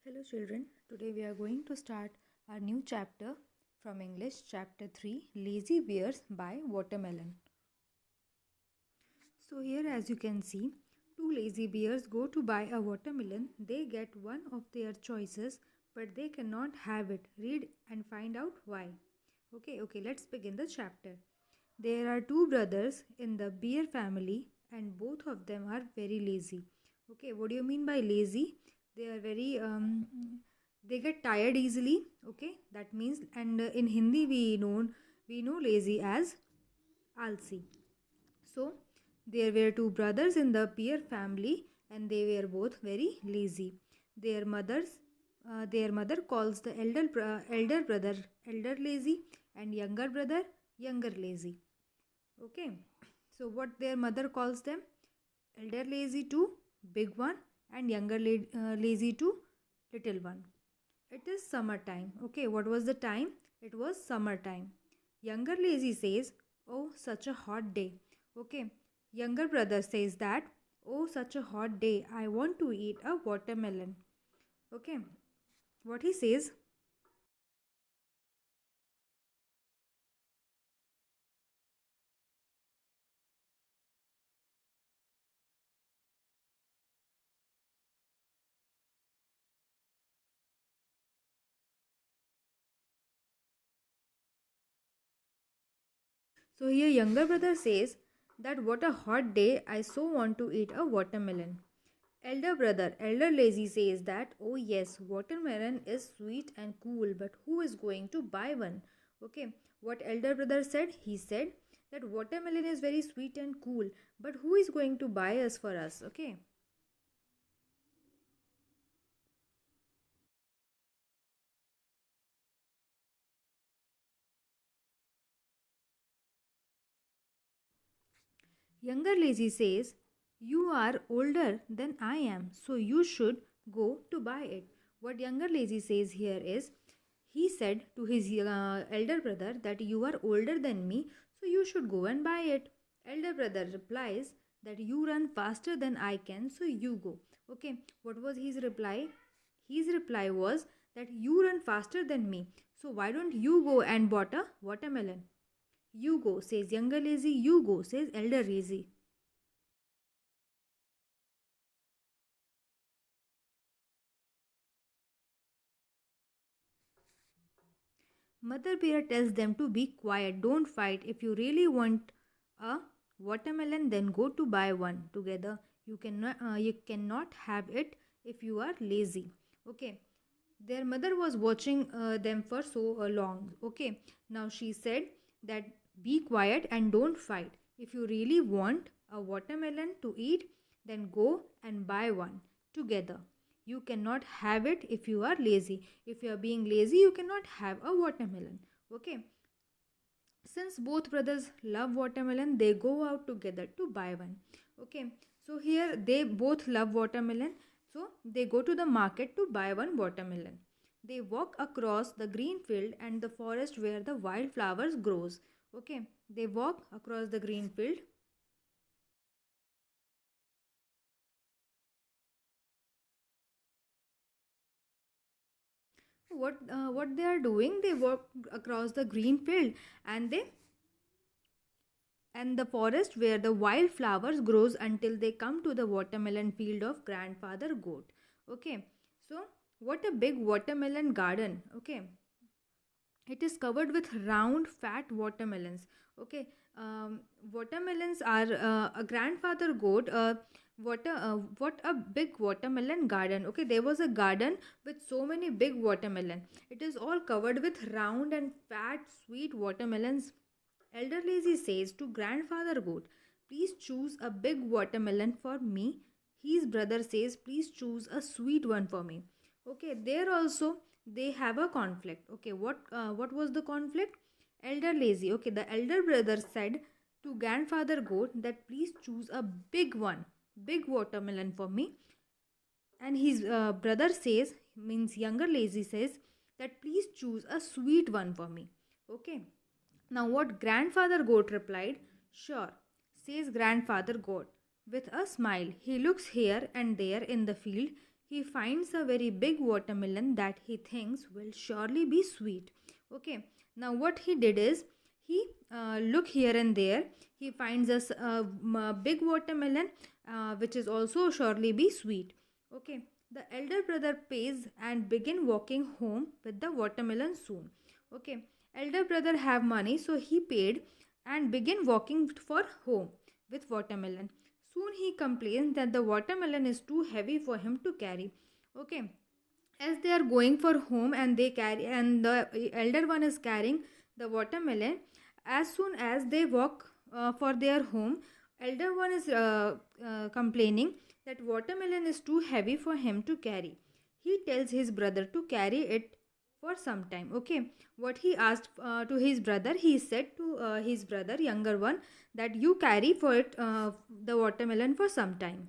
Hello children, today we are going to start our new chapter from English, chapter 3, Lazy Bears by Watermelon. So here as you can see, two lazy bears go to buy a watermelon. They get one of their choices but they cannot have it. Read and find out why. Okay, let's begin the chapter. There are two brothers in the bear family and both of them are very lazy. Okay, what do you mean by lazy? They are very they get tired easily. Okay, that means, and in Hindi we know lazy as alsi. So there were two brothers in the Peer family and they were both very lazy. Their mother calls the elder brother elder lazy and younger brother younger lazy. Okay. So what their mother calls them? Elder lazy to big one and younger lazy to little one. It is summertime. Okay, what was the time? It was summertime. Younger lazy says, "Oh, such a hot day." Okay, younger brother says that, "Oh, such a hot day. I want to eat a watermelon." Okay, what he says? So here younger brother says that what a hot day, I so want to eat a watermelon. Elder brother, elder lazy says that, oh yes, watermelon is sweet and cool, but who is going to buy one? Okay, what elder brother said? He said that watermelon is very sweet and cool, but who is going to buy us for us? Okay. Younger lazy says, you are older than I am, so you should go to buy it. What younger lazy says here is, he said to his elder brother that you are older than me, so you should go and buy it. Elder brother replies that you run faster than I can, so you go. Okay, what was his reply? His reply was that you run faster than me, so why don't you go and bought a watermelon? You go, says younger lazy. You go, says elder lazy. Mother bear tells them to be quiet, don't fight. If you really want a watermelon, then go to buy one together. You cannot have it if you are lazy. Okay. Their mother was watching them for so long. Okay. Now she said that be quiet and don't fight. If you really want a watermelon to eat, then go and buy one together. You cannot have it if you are lazy. If you are being lazy, you cannot have a watermelon. Okay. Since both brothers love watermelon, they go out together to buy one. Okay. So here they both love watermelon. So they go to the market to buy one watermelon. They walk across the green field and the forest where the wildflowers grows. Okay. They walk across the green field. What they are doing? They walk across the green field and the forest where the wildflowers grows until they come to the watermelon field of grandfather goat. Okay, so what a big watermelon garden. Okay, it is covered with round fat watermelons. Okay, watermelons are a grandfather goat. What a big watermelon garden. Okay, there was a garden with so many big watermelon. It is all covered with round and fat sweet watermelons. Elder lazy says to grandfather goat, please choose a big watermelon for me. His brother says, please choose a sweet one for me. Okay, there also they have a conflict. Okay, what was the conflict? Elder lazy, okay, the elder brother said to grandfather goat that please choose a big one, big watermelon for me. And his brother says, means younger lazy says, that please choose a sweet one for me. Okay, now what grandfather goat replied, sure, says grandfather goat with a smile. He looks here and there in the field. he finds a very big watermelon that he thinks will surely be sweet. Okay, now what he did is he look here and there. He finds a big watermelon which is also surely be sweet. Okay, the elder brother pays and begin walking home with the watermelon soon. Okay, elder brother have money, so he paid and begin walking for home with watermelon. Soon he complains that the watermelon is too heavy for him to carry. Okay, as they are going for home and they carry and the elder one is carrying the watermelon, as soon as they walk for their home, elder one is complaining that watermelon is too heavy for him to carry. He tells his brother to carry it for some time. Okay, what he asked to his brother, he said to his brother younger one that you carry for it the watermelon for some time.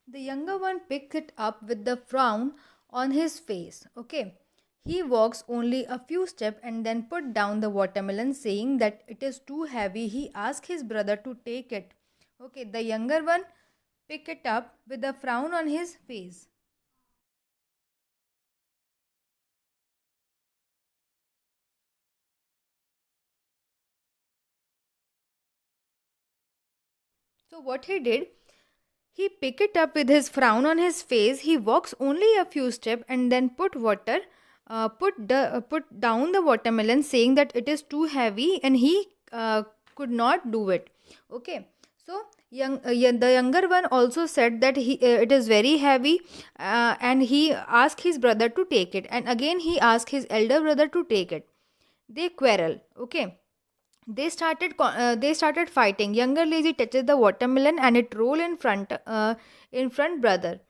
The younger one picks it up with the frown on his face. Okay. He walks only a few steps and then put down the watermelon, saying that it is too heavy. He asks his brother to take it. Okay, the younger one pick it up with a frown on his face. So what he did, he picked it up with his frown on his face. He walks only a few steps and then put down the watermelon, saying that it is too heavy and he could not do it. Okay, so the younger one also said that it is very heavy, and he asked his brother to take it, and again he asked his elder brother to take it. They quarrel. Okay, they started fighting. Younger lazy touches the watermelon and it roll in front brother.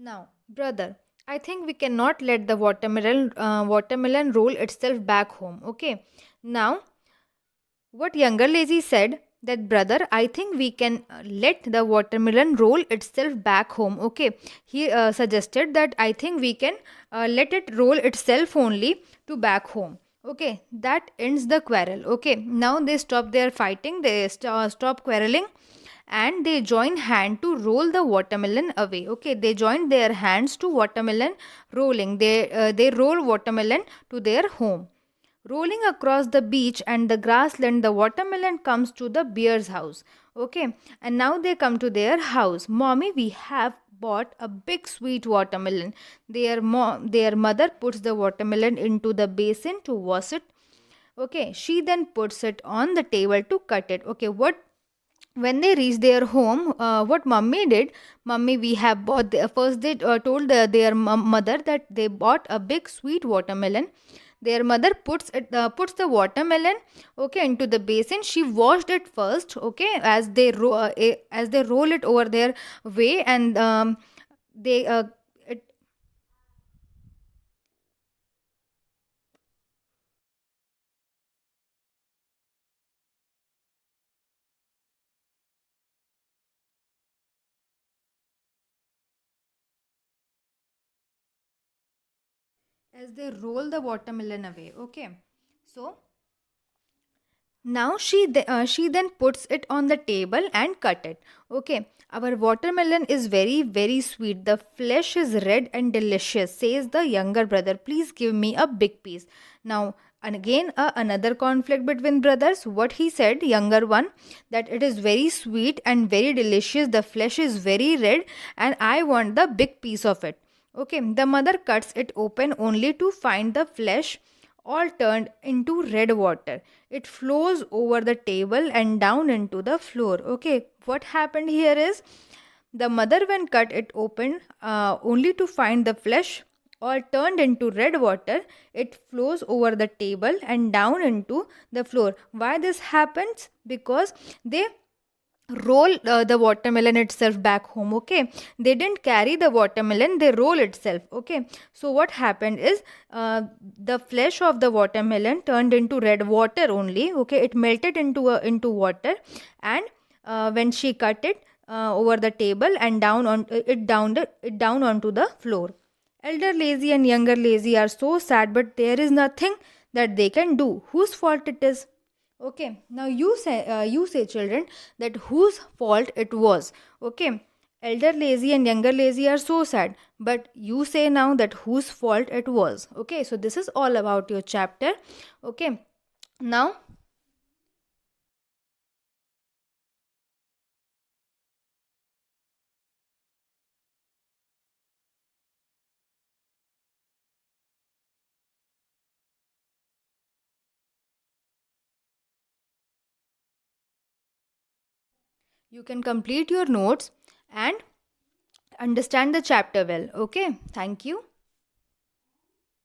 Now, brother, I think we cannot let the watermelon roll itself back home. Okay. Now, what younger lazy said that brother, I think we can let the watermelon roll itself back home. Okay. He suggested that I think we can let it roll itself only to back home. Okay, that ends the quarrel. Okay, now they stop their fighting, they stop quarreling, and they join hand to roll the watermelon away. Okay, they join their hands to watermelon rolling. They roll watermelon to their home. Rolling across the beach and the grassland, the watermelon comes to the bear's house. Okay, and now they come to their house. Mommy, we have bought a big sweet watermelon. Their mother puts the watermelon into the basin to wash it. Okay, she then puts it on the table to cut it. Okay, what when they reached their home, what mummy did, mummy, we have bought first they told their mother that they bought a big sweet watermelon. Their mother puts the watermelon, okay, into the basin. She washed it first, okay, as they roll it over their way, and they it, as they roll the watermelon away. Okay, so now she then puts it on the table and cut it. Okay, our watermelon is very very sweet. The flesh is red and delicious, says the younger brother. Please give me a big piece. Now, and again another conflict between brothers. What he said, younger one, that it is very sweet and very delicious. The flesh is very red and I want the big piece of it. Okay, the mother cuts it open only to find the flesh all turned into red water. It flows over the table and down into the floor. Okay, what happened here is the mother, when cut it open, only to find the flesh all turned into red water, it flows over the table and down into the floor. Why this happens? Because they roll the watermelon itself back home. Okay, they didn't carry the watermelon, they roll itself. Okay, so what happened is, the flesh of the watermelon turned into red water only. Okay, it melted into water, and when she cut it over the table and down onto the floor. Elder lazy and younger lazy are so sad, but there is nothing that they can do. Whose fault it is? Okay, now you say, children, that whose fault it was. Okay, elder lazy and younger lazy are so sad, but you say now that whose fault it was. Okay, so this is all about your chapter. Okay, now you can complete your notes and understand the chapter well. Okay, thank you.